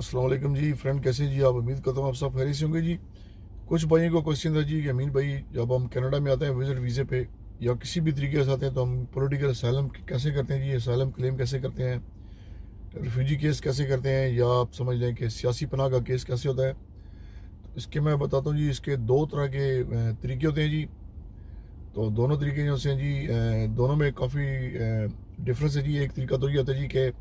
अस्सलाम वालेकुम जी फ्रेंड, कैसे जी आप? उम्मीद करता हूँ आप सब खैरियत से होंगे जी। कुछ भाइयों को क्वेश्चन था जी कि अमीन भाई, जब हम कनाडा में आते हैं विजिट वीज़े पे या किसी भी तरीके से आते हैं तो हम पॉलिटिकल असाइलम कैसे करते हैं जी, असाइलम क्लेम कैसे करते हैं, रिफ्यूजी केस कैसे करते हैं, या आप समझ लें कि सियासी पनाह का केस कैसे होता है। तो इसके मैं बताता हूँ जी, इसके दो तरह के तरीके होते हैं जी। तो दोनों तरीके जो हैं जी, दोनों में काफ़ी डिफरेंस है जी। एक तरीका तो ये होता है जी कि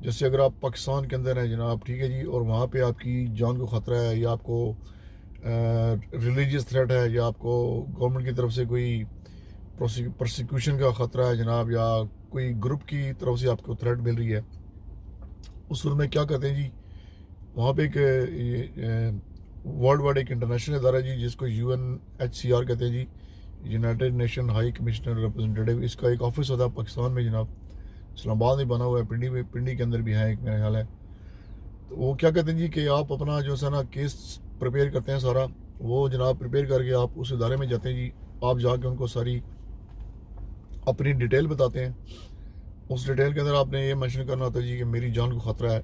जैसे अगर आप पाकिस्तान के अंदर हैं जनाब, ठीक है जी, और वहाँ पे आपकी जान को ख़तरा है, या आपको रिलीजियस थ्रेट है, या आपको गवर्नमेंट की तरफ से कोई प्रोसिक्यूशन का ख़तरा है जनाब, या कोई ग्रुप की तरफ से आपको थ्रेट मिल रही है, उस सूरत में क्या करते हैं जी, वहाँ पे एक वर्ल्ड वाइड एक इंटरनेशनल इदारा है जी, जिसको UNHCR कहते हैं जी, United Nation High Commissioner representative. इसका एक ऑफिस होता है पाकिस्तान में जनाब, इस्लामाबाद में बना हुआ है, पिंडी में, पिंडी के अंदर भी है एक, मेरा ख्याल है। तो वो क्या कहते हैं जी कि आप अपना जो है ना केस प्रिपेयर करते हैं सारा, वो जनाब प्रिपेयर करके आप उस इदारे में जाते हैं जी। आप जाके उनको सारी अपनी डिटेल बताते हैं। उस डिटेल के अंदर आपने ये मेंशन करना होता है जी कि मेरी जान को ख़तरा है,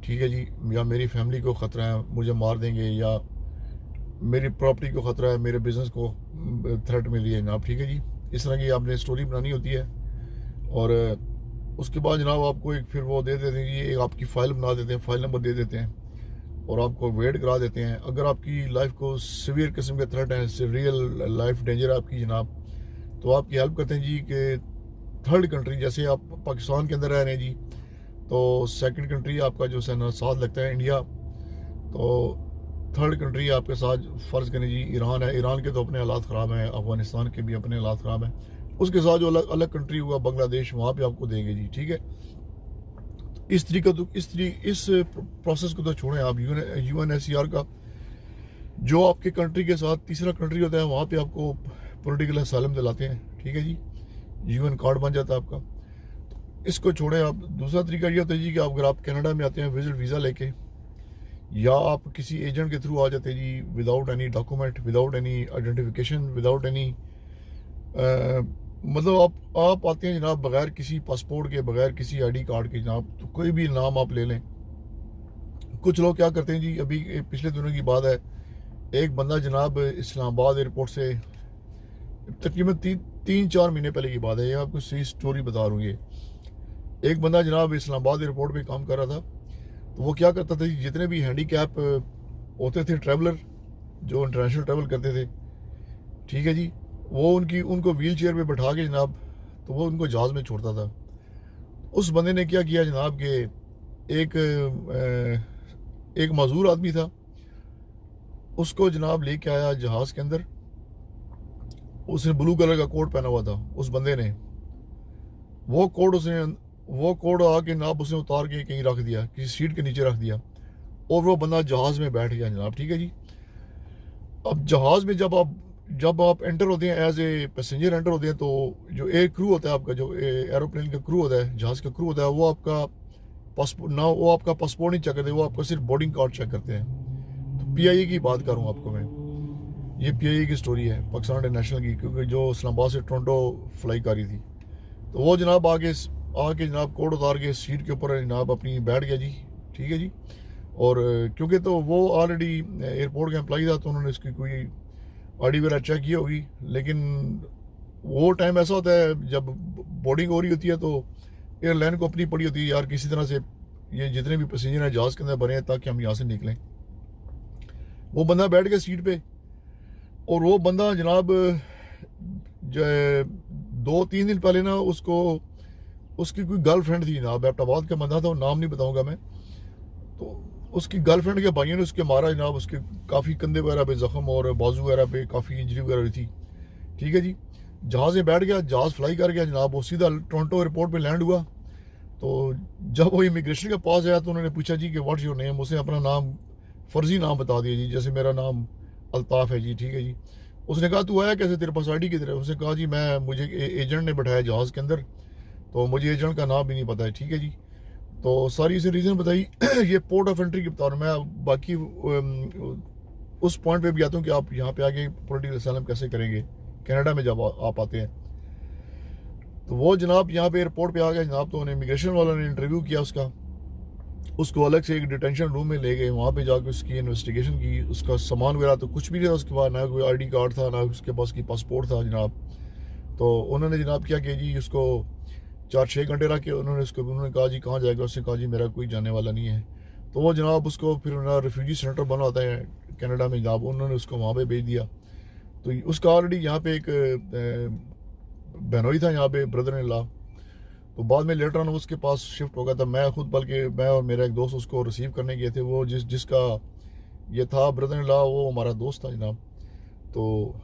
ठीक है जी, या मेरी फैमिली को ख़तरा है, मुझे मार देंगे, या मेरी प्रॉपर्टी को ख़तरा है, मेरे बिज़नेस को थ्रेट मिल रही है जनाब, ठीक है जी। इस तरह की आपने स्टोरी बनानी होती है। और उसके बाद जनाब आपको एक फिर वो दे देते हैं जी, एक आपकी फ़ाइल बना देते हैं, फ़ाइल नंबर दे देते हैं, और आपको वेट करा देते हैं। अगर आपकी लाइफ को सीवियर किस्म के थ्रेट हैं, रियल लाइफ डेंजर है आपकी जनाब, तो आपकी हेल्प करते हैं जी कि थर्ड कंट्री, जैसे आप पाकिस्तान के अंदर रह रहे हैं जी, तो सेकंड कंट्री आपका जो है ना साथ लगता है इंडिया। तो थर्ड कंट्री आपके साथ फ़र्ज़ करें जी ईरान है। ईरान के तो अपने हालात ख़राब हैं, अफ़गानिस्तान के भी अपने हालात ख़राब हैं। उसके साथ जो अलग अलग कंट्री हुआ बांग्लादेश, वहाँ पे आपको देंगे जी, ठीक है। इस तरीका तो इस प्रोसेस को तो छोड़ें आप। UNHCR का जो आपके कंट्री के साथ तीसरा कंट्री होता है, वहाँ पे आपको पॉलिटिकल असाइलम दिलाते हैं, ठीक है जी, UN कार्ड बन जाता है आपका। इसको छोड़ें आप। दूसरा तरीका ये होता है जी कि अगर आप कनाडा में आते हैं विजिट वीज़ा लेके, या आप किसी एजेंट के थ्रू आ जाते हैं जी, without any document, without any identification, without any मतलब आप आते हैं जनाब बगैर किसी पासपोर्ट के, बगैर किसी आईडी कार्ड के जनाब। तो कोई भी नाम आप ले लें। कुछ लोग क्या करते हैं जी, अभी पिछले दिनों की बात है, एक बंदा जनाब इस्लामाबाद एयरपोर्ट से तकरीबन 3-4 महीने पहले की बात है, ये आपको सही स्टोरी बता रहा हूँ। ये एक बंदा जनाब इस्लामाबाद एयरपोर्ट पे काम कर रहा था। तो वो क्या करता था जी, जितने भी हैंडीकैप होते थे ट्रैवलर, जो इंटरनेशनल ट्रैवल करते थे, ठीक है जी, वो उनको व्हील चेयर पर बैठा के जनाब, तो वो उनको जहाज़ में छोड़ता था। उस बंदे ने क्या किया जनाब कि एक माजूर आदमी था, उसको जनाब लेके आया जहाज़ के अंदर। उसने ब्लू कलर का कोट पहना हुआ था उस बंदे ने। वो कोट आके जनाब उसने उतार के कहीं रख दिया, किसी सीट के नीचे रख दिया, और वो बंदा जहाज़ में बैठ गया जनाब, ठीक है जी। अब जहाज़ में जब आप एंटर होते हैं, एज ए पैसेंजर एंटर होते हैं, तो जो एयर क्रू होता है आपका, जो एरोप्लेन का क्रू होता है, जहाज़ का क्रू होता है, वो आपका पासपोर्ट नहीं चेक करते, वो आपका सिर्फ बोर्डिंग कार्ड चेक करते हैं। तो PIA की बात कर रहा हूँ आपको मैं, ये PIA की स्टोरी है, पाकिस्तान इंटरनेशनल की, क्योंकि जो इस्लामाबाद से टोरंटो फ्लाई कर रही थी। तो वो जनाब आके जनाब कोट उतार के सीट के ऊपर जनाब अपनी बैठ गया जी, ठीक है जी। और क्योंकि तो वो ऑलरेडी एयरपोर्ट का एम्प्लॉई था, तो उन्होंने इसकी कोई आईडी वगैरह चेक की होगी। लेकिन वो टाइम ऐसा होता है जब बोर्डिंग हो रही होती है, तो एयरलाइन को अपनी पड़ी होती है यार, किसी तरह से ये जितने भी पैसेंजर हैं जहाज़ के अंदर बने हैं, ताकि हम यहाँ से निकलें। वो बंदा बैठ गया सीट पे, और वो बंदा जनाब जो 2-3 दिन पहले ना उसकी कोई गर्लफ्रेंड थी जनाब, एबटाबाद का बंदा था, वो नाम नहीं बताऊंगा मैं। तो उसकी गर्लफ्रेंड के भाइयों ने उसके मारा जनाब, उसके काफ़ी कंधे वगैरह पे जख्म और बाजू वगैरह पे काफ़ी इंजरी वगैरह हुई थी, ठीक है जी। जहाज़ में बैठ गया, जहाज़ फ्लाई कर गया जनाब, वो सीधा टोरंटो एयरपोर्ट पे लैंड हुआ। तो जब वो इमिग्रेशन के पास आया, तो उन्होंने पूछा जी कि व्हाट्स योर नेम। उसने अपना नाम, फर्जी नाम बता दिया जी, जैसे मेरा नाम अल्ताफ़ है जी, ठीक है जी। उसने कहा तू आया कैसे, तेरे पास आईडी की तरह? उसने कहा जी मुझे एजेंट ने बैठाया जहाज़ के अंदर, तो मुझे एजेंट का नाम भी नहीं पता है, ठीक है जी। तो सारी इसे रीज़न बताई। ये पोर्ट ऑफ एंट्री की बता रहा हूँ मैं। बाकी उस पॉइंट पे भी आता हूँ कि आप यहाँ पे आके पॉलिटिकल असाइलम कैसे करेंगे कनाडा में जब आप आते हैं। तो वो जनाब यहाँ पे एयरपोर्ट पे आ गया जनाब, तो उन्हें इमिग्रेशन वालों ने इंटरव्यू किया उसका। उसको अलग से एक डिटेंशन रूम में ले गए, वहाँ पे जाके उसकी इन्वेस्टिगेशन की। उसका सामान वगैरह तो कुछ भी नहीं था उसके पास, ना कोई आईडी कार्ड था, ना उसके पास की पासपोर्ट था जनाब। तो उन्होंने जनाब क्या किया जी, उसको 4-6 घंटे रख के उन्होंने कहा जी कहाँ जाएगा। उसने कहा जी मेरा कोई जाने वाला नहीं है। तो वो जनाब उसको फिर रिफ्यूजी सेंटर बना होता है कनाडा में जनाब, उन्होंने उसको वहाँ पे भेज दिया। तो उसका ऑलरेडी यहाँ पे एक बहनोई था यहाँ पे, ब्रदर इन लॉ। तो बाद में लेटर ऑन उसके पास शिफ्ट हो गया था। मैं खुद, बल्कि मैं और मेरा एक दोस्त उसको रिसीव करने गए थे। वो जिसका ये था ब्रदर इन लॉ, वो हमारा दोस्त था जनाब। तो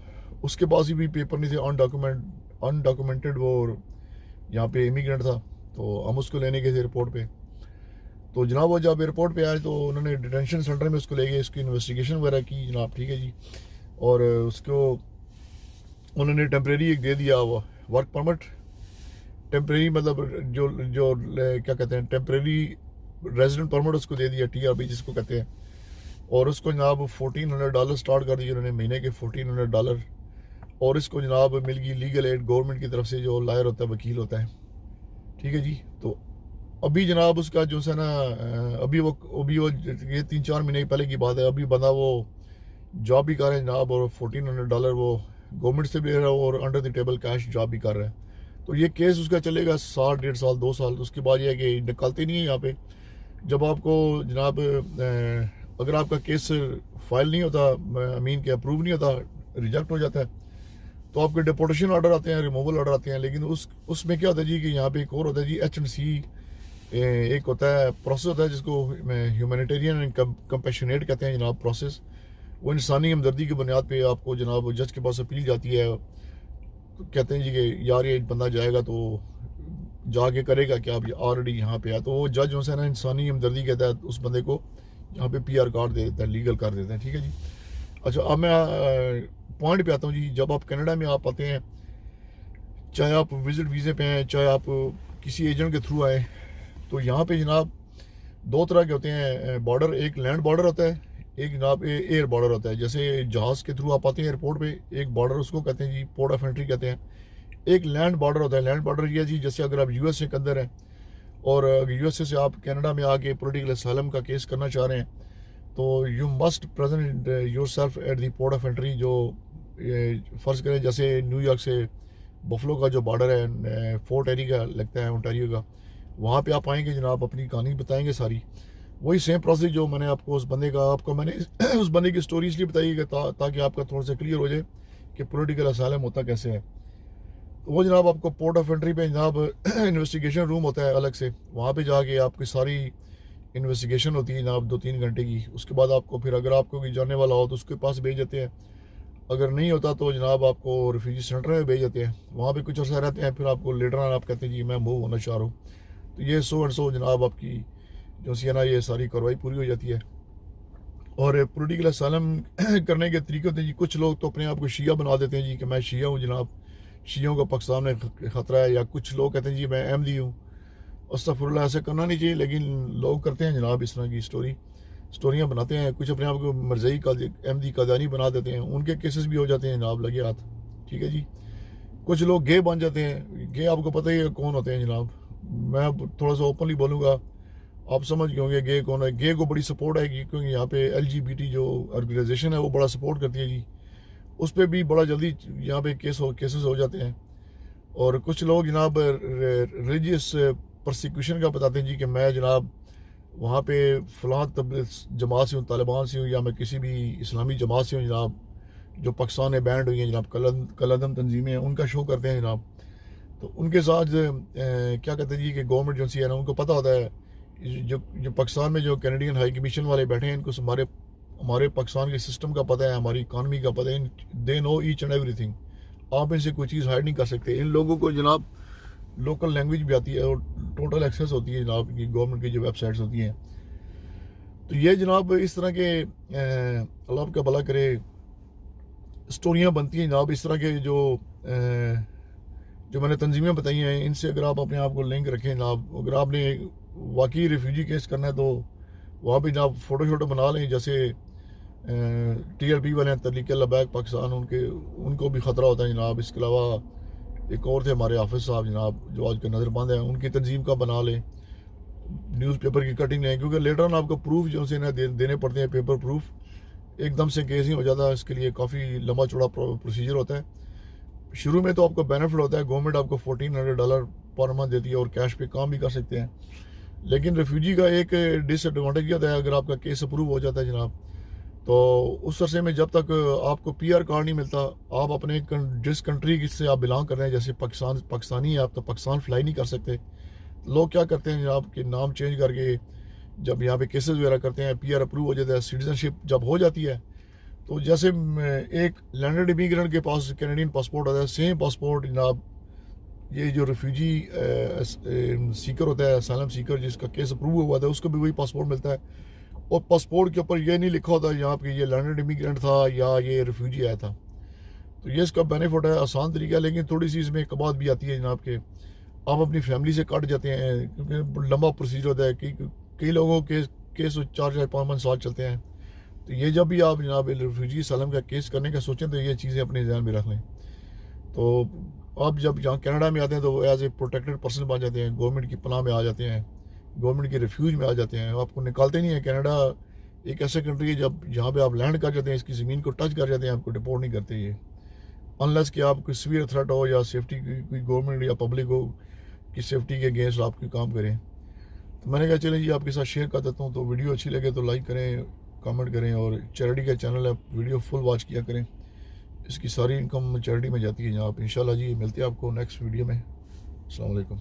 उसके पास भी पेपर नहीं थे, अनडॉक्यूमेंटेड वो यहाँ पे इमिग्रेंट था। तो हम उसको लेने गए थे एयरपोर्ट पे। तो जनाब वो जब एयरपोर्ट पे आए तो उन्होंने डिटेंशन सेंटर में उसको ले गए, उसकी इन्वेस्टिगेशन वगैरह की जनाब, ठीक है जी। और उसको उन्होंने टेम्प्रेरी एक दे दिया वर्क परमिट। टेम्प्रेरी मतलब जो जो क्या कहते हैं, टेम्प्रेरी रेजिडेंट परमिट उसको दे दिया, TRP जिसको कहते हैं। और उसको जनाब $1400 स्टार्ट कर दिए उन्होंने, महीने के $1400। और इसको जनाब मिल गई लीगल एड गवर्नमेंट की तरफ से, जो लायर होता है, वकील होता है, ठीक है जी। तो अभी जनाब उसका जो है ना, अभी वो ये 3-4 महीने पहले की बात है। अभी बंदा वो जॉब भी कर रहे हैं जनाब, और $1400 वो गवर्नमेंट से भी ले रहा है, और under the table cash job भी कर रहा है। तो ये केस उसका चलेगा साल, 1.5 साल, 2 साल। उसके बाद ये है कि निकालते नहीं है यहाँ पे। जब आपको जनाब अगर आपका केस फाइल नहीं होता, अमीन के अप्रूव नहीं होता, रिजेक्ट हो जाता है, तो आपके डिपोर्टेशन ऑर्डर आते हैं, रिमूवल ऑर्डर आते हैं। लेकिन उसमें क्या होता है जी कि यहाँ पे एक और होता है जी, HNC एक होता है, प्रोसेस होता है जिसको ह्यूमैनिटेरियन एंड कंपैशनेट कहते हैं जनाब प्रोसेस। वो इंसानी हमदर्दी की बुनियाद पे आपको जनाब जज के पास अपील जाती है। तो कहते हैं जी कि यार ये बंदा जाएगा तो जाके करेगा क्या, आप ऑलरेडी यहाँ पे है। तो वो जज उनसे ना इंसानी हमदर्दी के तहत उस बंदे को यहाँ पे PR कार्ड दे देता है, लीगल कर देते हैं, ठीक है जी। अच्छा, अब मैं पॉइंट पे आता हूँ जी। जब आप कनाडा में आप आते हैं, चाहे आप विजिट वीज़े पे हैं, चाहे आप किसी एजेंट के थ्रू आए, तो यहाँ पे जनाब 2 तरह के होते हैं बॉर्डर। एक लैंड बॉर्डर होता है, एक जनाब एयर बॉर्डर होता है। जैसे जहाज़ के थ्रू आप आते हैं एयरपोर्ट पे, एक बॉर्डर उसको कहते हैं जी, पोर्ट ऑफ एंट्री कहते हैं। एक लैंड बॉर्डर होता है। लैंड बॉर्डर ये जी, जैसे अगर आप USA के अंदर हैं और USA से आप कनाडा में आके पॉलिटिकल असाइलम का केस करना चाह रहे हैं, तो you must present your self at the port of entry. जो फ़र्ज़ करें जैसे न्यूयॉर्क से बफलो का जो बॉर्डर है, फोर्ट एरी का लगता है, ओंटारियो का, वहाँ पे आप आएंगे जनाब, अपनी कहानी बताएंगे सारी। वही सेम प्रोसेस जो मैंने आपको मैंने उस बंदे की स्टोरी इसलिए बताई कि ताकि आपका थोड़ा सा क्लियर हो जाए कि पॉलिटिकल असाइलम होता कैसे है। तो वो जनाब आपको पोर्ट ऑफ एंट्री पे जनाब इन्वेस्टिगेशन रूम होता है अलग से, वहाँ पे जाके आपकी सारी इन्वेस्टिगेशन होती है जनाब 2-3 घंटे की। उसके बाद आपको फिर अगर आपको कोई जानने वाला हो तो उसके पास भेज देते हैं। अगर नहीं होता तो जनाब आपको रिफ्यूजी सेंटर में भेज देते हैं, वहाँ पे कुछ अर्सा रहते हैं। फिर आपको लेटर ऑन आप कहते हैं जी मैं मूव होना चाह रहा हूँ, तो ये 100 जनाब आपकी जो सी ना ये सारी कार्रवाई पूरी हो जाती है। और पॉलिटिकल असाइलम करने के तरीके होते हैं जी। कुछ लोग तो अपने आप को शिया बना देते हैं जी कि मैं शिया हूँ जनाब, शियों को पाकिस्तान में ख़तरा है। या कुछ लोग कहते हैं जी मैं अहमदी हूँ। अस्तगफुरुल्लाह, ऐसा करना नहीं चाहिए, लेकिन लोग करते हैं जनाब इस तरह की स्टोरियाँ बनाते हैं। कुछ अपने आप को मरज़ई अहमदी कादियानी बना देते हैं, उनके केसेस भी हो जाते हैं जनाब, लगे हाथ, ठीक है जी। कुछ लोग गे बन जाते हैं। गे आपको पता ही है कौन होते हैं जनाब, मैं थोड़ा सा ओपनली बोलूँगा, आप समझ गए होंगे गे कौन है। गे को बड़ी सपोर्ट है क्योंकि यहाँ पे LGBT जो ऑर्गेनाइजेशन है वो बड़ा सपोर्ट करती है जी। उस पर भी बड़ा जल्दी यहाँ पे केसेस हो जाते हैं। और कुछ लोग जनाब रिलीजियस परसिक्यूशन का बताते हैं जी कि मैं जनाब वहाँ पे फ़लाँ जमात से हूँ, तालिबान से हूँ, या मैं किसी भी इस्लामी जमात से हूँ जनाब, जो पाकिस्तान में बैंड हुई हैं जनाब, कलअदम तंजीमें हैं, उनका शो करते हैं जनाब। तो उनके साथ क्या कहते हैं जी कि गवर्नमेंट एजेंसी है ना, उनको पता होता है, जो पाकिस्तान में जो कैनेडियन हाई कमीशन वाले बैठे हैं, इनको हमारे पाकिस्तान के सिस्टम का पता है, हमारी इकानमी का पता है। They know each and everything. आप इनसे कोई चीज़ हाइड नहीं कर सकते। इन लोगों को जनाब लोकल लैंग्वेज भी आती है और टोटल एक्सेस होती है जनाब की गवर्नमेंट की जो वेबसाइट्स होती हैं। तो ये जनाब इस तरह के अल्लाह आपका भला करे स्टोरियाँ बनती हैं जनाब। इस तरह के जो मैंने तंजीमें बताई हैं, इनसे अगर आप अपने आप को लिंक रखें जनाब, अगर आपने वाकई रिफ्यूजी केस करना है तो वहाँ पर जनाब फ़ोटो शोटो बना लें। जैसे TRP वाले हैं, तहरीक लबैक पाकिस्तान, उनको भी ख़तरा होता है जनाब। इसके अलावा एक और थे हमारे हाफिज़ साहब जनाब, जो आज के नज़रबंद हैं, उनकी तंजीम का बना लें। न्यूज़पेपर की कटिंग लें, क्योंकि लेटर ऑन आपको प्रूफ जो से ना देने पड़ते हैं, पेपर प्रूफ। एकदम से केस नहीं हो जाता, इसके लिए काफ़ी लंबा चौड़ा प्रोसीजर होता है। शुरू में तो आपको बेनिफिट होता है, गवर्नमेंट आपको $1400 पर मंथ देती है और कैश पे काम भी कर सकते हैं। लेकिन रेफ्यूजी का एक डिसएडवांटेज होता है, अगर आपका केस अप्रूव हो जाता है जनाब, तो उस अरसे में जब तक आपको PR कार्ड नहीं मिलता, आप अपने जिस कंट्री से आप बिलोंग कर रहे हैं, जैसे पाकिस्तानी है आप, तो पाकिस्तान फ्लाई नहीं कर सकते। लोग क्या करते हैं जनाब कि नाम चेंज करके जब यहाँ पे केसेस वगैरह करते हैं, PR अप्रूव हो जाता है, सिटीजनशिप जब हो जाती है, तो जैसे एक लैंडेड इमिग्रेंट के पास कैनेडियन पासपोर्ट होता है, सेम पासपोर्ट जनाब ये जो रेफ्यूजी सीकर होता है, असाइलम सीकर जिसका केस अप्रूव हुआ था, उसको भी वही पासपोर्ट मिलता है। और पासपोर्ट के ऊपर ये नहीं लिखा होता यहाँ पे ये लैंडेड इमिग्रेंट था या ये रेफ्यूजी आया था। तो ये इसका बेनिफिट है, आसान तरीका है। लेकिन थोड़ी सी इसमें कबात भी आती है जनाब के आप अपनी फैमिली से कट जाते हैं, क्योंकि लंबा प्रोसीजर होता है। कई लोगों के केस 4-5 साल चलते हैं। तो ये जब भी आप जनाब रेफ्यूजी सालम का केस करने का सोचें, तो ये चीज़ें अपने ध्यान में रख लें। तो आप जब यहाँ कनाडा में आते हैं तो एज ए प्रोटेक्टेड पर्सन बन जाते हैं, गवर्नमेंट की पनाह में आ जाते हैं, गवर्नमेंट के रिफ्यूज में आ जाते हैं, आपको निकालते नहीं है। कनाडा एक ऐसा कंट्री है जब जहाँ पे आप लैंड कर जाते हैं, इसकी ज़मीन को टच कर जाते हैं, आपको डिपोर्ट नहीं करते ये, अनलेस कि आप कोई सीवियर थ्रेट हो या सेफ्टी की कोई गवर्नमेंट या पब्लिक हो कि सेफ्टी के अगेंस्ट आपके काम करें। तो मैंने कहा चलें जी आपके साथ शेयर कर देता हूँ। तो वीडियो अच्छी लगे तो लाइक करें, कमेंट करें, और चैरिटी का चैनल है, वीडियो फुल वॉच किया करें। इसकी सारी इनकम चैरिटी में जाती है। यहाँ आप इंशाल्लाह जी मिलते हैं आपको नेक्स्ट वीडियो में। अस्सलाम वालेकुम।